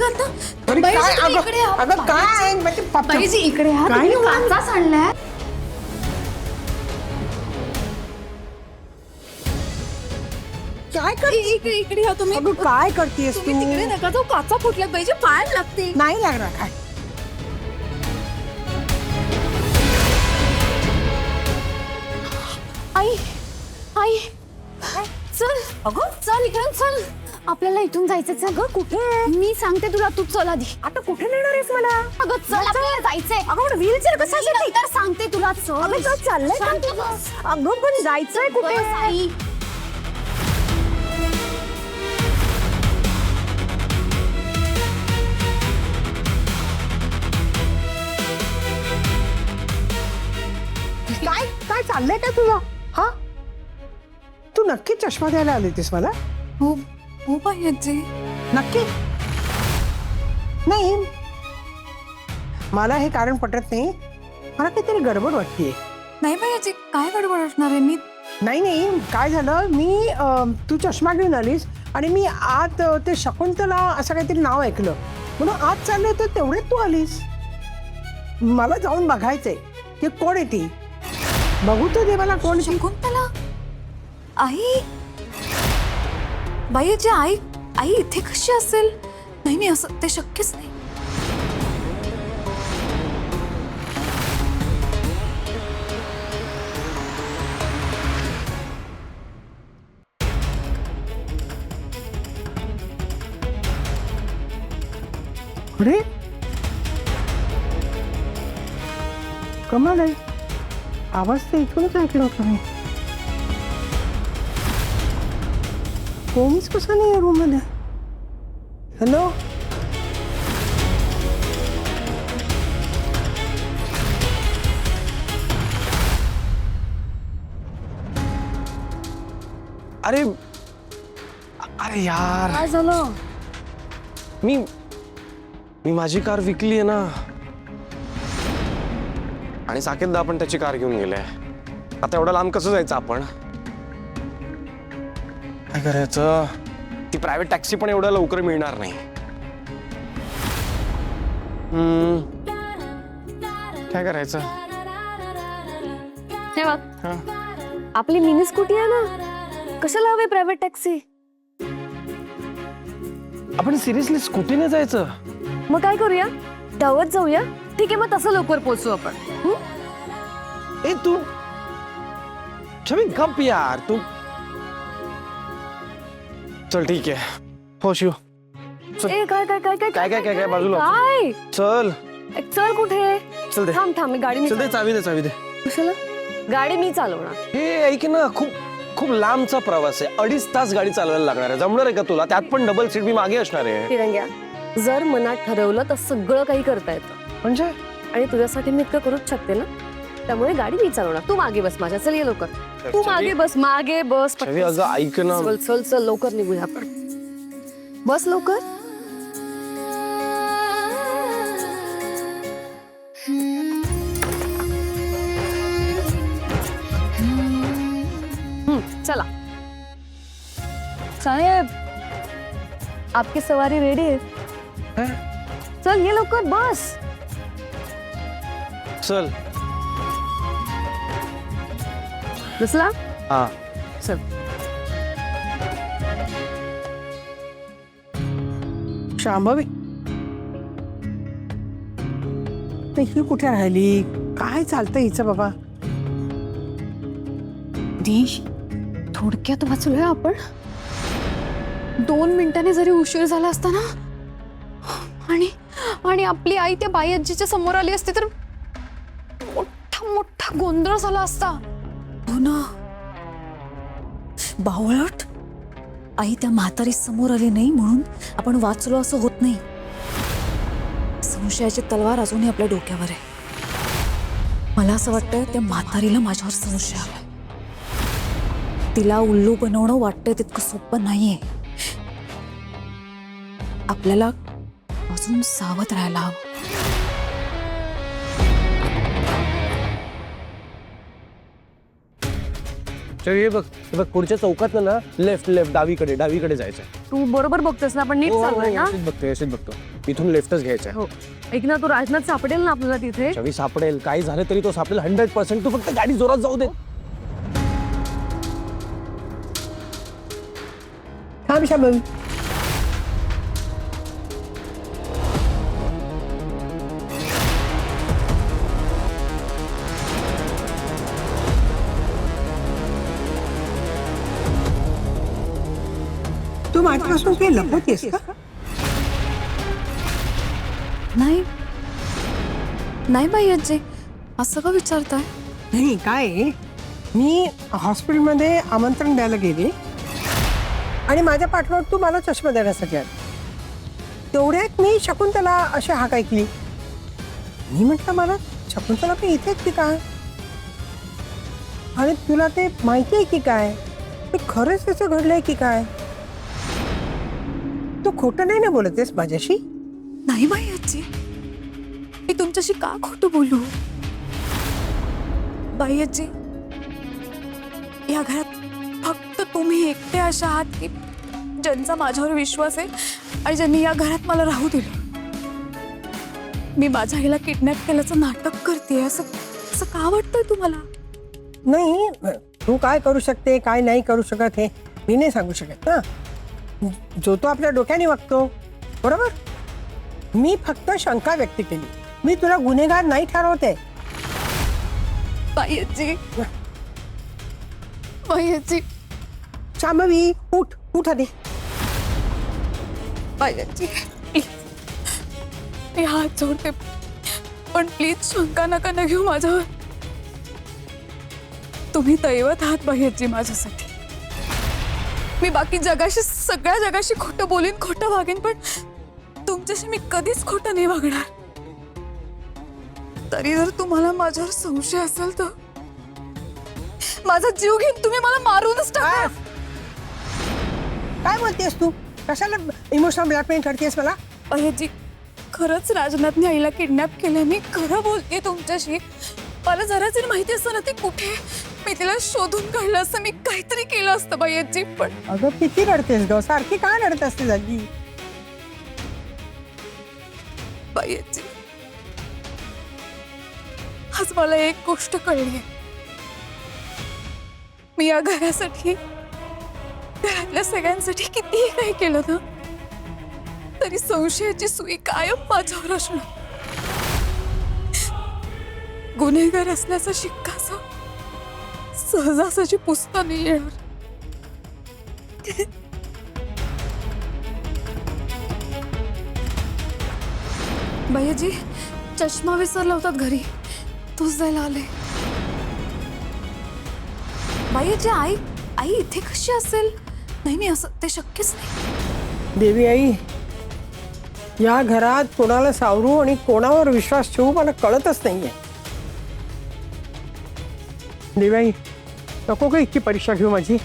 निघत ना. अरे बाई, काय तुम्ही इकडे या. अगं काय आहे म्हणजे बाईजी इकडे या. काय तुम्ही नाही काचा सांडलाय. काय कर इकडे इकडे या तुम्ही. अगं काय करतेस तुम्ही तू तिकडे नका जाऊ. काचा फुटल्यात बाईजी, पाय लागते. नाही लागणार काय आई आई चल. अगं चल इकडे चल. आपल्याला इथून जायचं. अगं कुठे? मी सांगते तुला, तू चल आधी. आता कुठे नेणार आहेस मला अगं चल, आपल्याला जायचंय. अगं व्हीलचेअर कशासाठी तर सांगते तुला. चल. अगं काय चाललंय का? शांत बस. अगं पण जायचंय कुठे बस, आई. काय काय चाललंय काय तुझं हा तू नक्की चष्मा द्यायला आली होतीस मला हो हो बाईजी. नक्की नाही मला हे कारण पटत नाही मला काहीतरी गडबड वाटतेय नाही बाईजी, काय गडबड असणार आहे? मी नाही नाही काय झालं मी तू चष्मा घेऊन आलीस आणि मी आत ते शकुंतला असं काहीतरी नाव ऐकलं म्हणून आत चालले होते तेवढेच तू आलीस मला जाऊन बघायचंय की कोण आहे ती बघू तर दे मला कोण ती. शकुंतला आई. बाईजी, आई आई इथे कशी असेल? नाही नाही, असं ते शक्यच नाही. अरे कमाल आहे आवाज तर इथूनच ऐकला होता मी कोणीच कसा नाही रूम मध्ये हॅलो अरे अरे यार काय झालं? मी मी माझी कार विकली आहे ना आणि साकेतदा आपण त्याची कार घेऊन गेलाय आता एवढं लांब कसं जायचं आपण काय करायचं ती प्रायव्हेट टॅक्सी पण एवढ्या लवकर मिळणार नाही काय करायचं हे बघ, हा आपली मिनी स्कूटी आहे ना, कशाला हवी प्रायव्हेट टॅक्सी? आपण सिरियसली स्कूटीने जायचं मग काय करूया? धावत जाऊया. ठीक आहे, मग तसं लवकर पोहोचू आपण. ए तू छबी गप यार तू चल ठीक आहे हो शिव ए काय काय काय काय काय काय काय काय बाजूला काय? चल चल कुठे? चल दे थांब थांब, मी गाडी चल दे चावी दे कशाला? गाडी मी चालवणार. हे ऐक ना खूप खूप लांबचा प्रवास आहे 2.5 तास गाडी चालवायला लागणार आहे जमणार आहे का तुला त्यात पण डबल सीट मी मागे असणार आहे तिरंग्या, जर मनात ठरवलं तर सगळं काही करता येतं म्हणजे आणि तुझ्यासाठी मी इतकं करूच शकते ना, त्यामुळे गाडी मी चालवणार. तू मागे बस माझ्या. चल ये लवकर. तू मागे बस पटकन. छबी अगं ऐक ना चल चल चल, लवकर निघूया आपण. बस लवकर. चला साहेब, आपकी सवारी रेडी है. हैं? चल ये लवकर बस. चल बसला? हा चल. शांभवी ही कुठे राहिली काय चालतं हिचं बाबा देश थोडक्यात वाचलोय आपण. 2 मिनिटांनी जरी उशीर झाला असता ना आणि आणि आपली आई त्या बाई आजीच्या समोर आली असती तर मोठा मोठा गोंधळ झाला असता. हो ना, बावळट. आई त्या म्हातारी समोर आली नाही म्हणून आपण वाचलो असं होत नाही. संशयाची तलवार अजूनही आपल्या डोक्यावर आहे. मला असं वाटतंय त्या म्हातारीला माझ्यावर संशय आलाय. तिला उल्लू बनवणं वाटतंय तितकं सोपं नाहीये. आपल्याला अजून सावध राहायला हवं. चल हे बघ पुढच्या चौकात ना लेफ्ट डावीकडे जायचं तू बरोबर बघतोस ना, आपण नीट चाललोय ना. बघतो इथून लेफ्टच घ्यायचं आहे. हो ऐक ना, तो राजनाथ सापडेल ना आपल्याला तिथे? छवी सापडेल, काही झालं तरी तो सापडेल 100%. तू फक्त गाडी जोरात जाऊ दे. थांब शांभवी. तू माझ्यापासून काही लपवतेस का? नाही नाही बाई आजी, असं का विचारताय? नाही काय आहे, मी हॉस्पिटलमध्ये आमंत्रण द्यायला गेले आणि माझ्या पाठवर तू मला चष्मा देण्यासाठी आली. तेवढ्यात मी शकुंतला अशी हाक ऐकली. मी म्हटलं मला शकुंतला काही इथेच की काय, आणि तुला ते माहिती आहे की काय, ते खरंच त्याचं घडलंय की काय? तू खोटं नाही ना बोलतेस माझ्याशी? नाही बाई आजी, मी तुमच्याशी का खोटं बोलू? बाई आजी, या घरात फक्त तुम्ही एकटे अशा आहात की ज्यांचा माझ्यावर विश्वास आहे आणि ज्यांनी या घरात मला राहू दिलं. मी माझ्या आईला किडनॅप केल्याचं नाटक करते असं असं का वाटतंय तुम्हाला? नाही, तू काय करू शकते काय नाही करू शकत हे मी नाही सांगू शकत ना. जो तो आपल्या डोक्याने वागतो, बरोबर. मी फक्त शंका व्यक्त केली. मी तुला गुन्हेगार नाही ठरवते. बाई आजी, बाई आजी, शांभवी उठ उठ आधी. बाई आजी, प्लीज, मी हात जोडते, पण प्लीज शंका नका न घेऊ माझ्यावर. तुम्ही दैवत आहात बाई आजी माझ्यासाठी. मी बाकी जगाशी, सगळ्या जगाशी खोटं बोलीन, खोटं वागेन, पण तुमच्याशी मी कधीच खोटं नाही वागणार. तरी जर तुम्हाला माझ्यावर संशय असेल तर माझा जीव घेऊन तुम्ही मला मारूनच टाका. काय बोलतेस तू? कशाला इमोशनल ब्लॅकमेल करतेस मला? बाई खरंच राजनाथने आईला किडनॅप केलं. मी खरं बोलते तुमच्याशी. मला जरा जरी माहिती असतं ना ती कुठे, मी तिला शोधून काढलं असतं, मी काहीतरी केलं असतं बाई आजी. पण अगं किती रडतेस ग, सारखी काय रडत असते जागी? बाई आजी, आज मला एक गोष्ट कळली. मी या घरासाठी, घरातल्या सगळ्यांसाठी कितीही काही केलं ना, तरी संशयाची सुई कायम माझ्यावर असणार. गुन्हेगार असल्याचा शिक्का सहजासहजी पुसता नाही येणार. बाईजी, चष्मा विसरला होतात घरी, तूच द्यायला आले. बाईजी, आई आई इथे कशी असेल? नाही नाही, असं ते शक्यच नाही. देवी आई, या घरात कोणाला सावरू आणि कोणावर विश्वास ठेवू मला कळतच नाहीये. देवी आई, नको का इतकी परीक्षा घेऊ माझी?